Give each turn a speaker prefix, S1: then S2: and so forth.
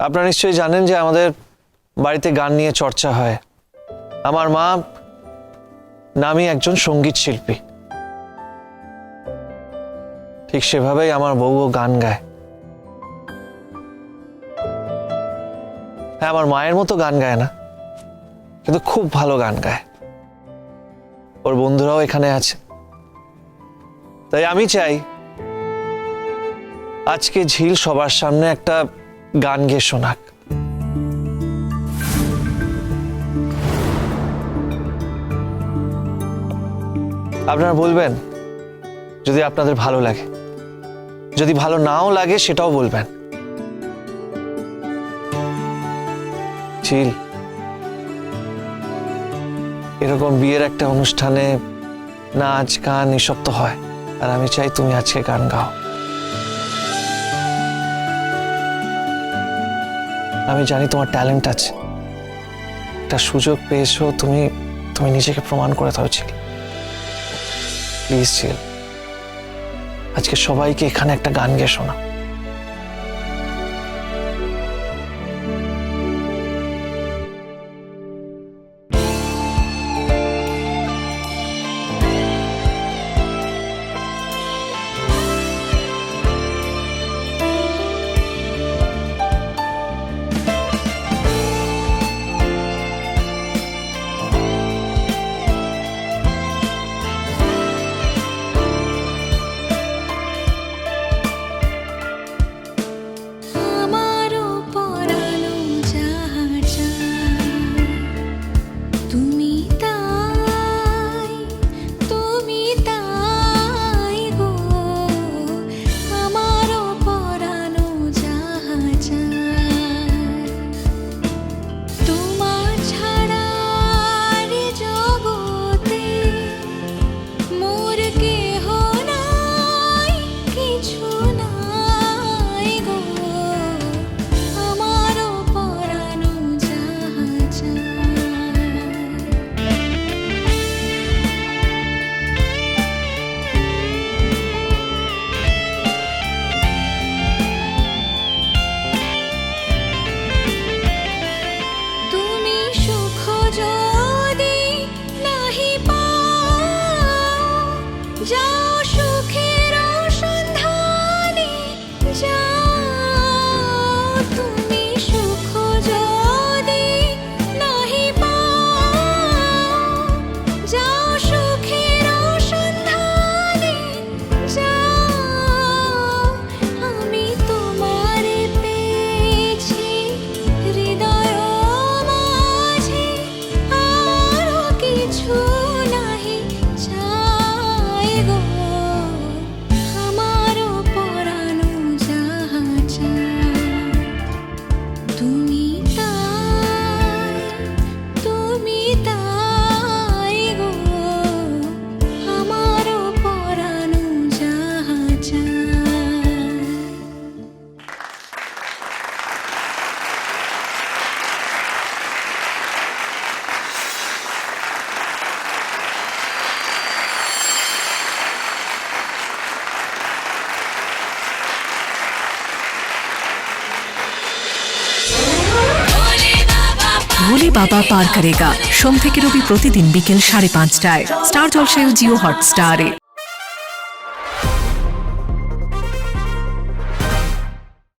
S1: আপনারা নিশ্চয়ই জানেন যে আমাদের বাড়িতে গান নিয়ে চর্চা হয়। আমার মা নামী একজন সঙ্গীত শিল্পী, ঠিক সেভাবেই আমার বউও গান গায়। হ্যাঁ, আমার মায়ের মতো গান গায় না, কিন্তু খুব ভালো গান গায়। ওর বন্ধুরাও এখানে আছে। তাই আমি চাই আজকে ঝিল সবার সামনে একটা গান গেয়ে শোনাক। আপনারা বলবেন যদি আপনাদের ভালো লাগে, যদি ভালো নাও লাগে সেটাও বলবেন। ঝিল, এরকম বিয়ের একটা অনুষ্ঠানে নাচ গান এসব তো হয়, আর আমি চাই তুমি আজকে গান গাও। আমি জানি তোমার ট্যালেন্ট আছে, একটা সুযোগ পেয়েছো, তুমি তুমি নিজেকে প্রমাণ করে দাও ঝিল। প্লিজ ঝিল, আজকে সবাইকে এখানে একটা গান গেয়ে শোনা।
S2: ভোলে বাবা পার করেগা সোম থেকে রবি প্রতিদিন বিকেল 5:30টায় স্টার জলসায় ও জিও হটস্টারে।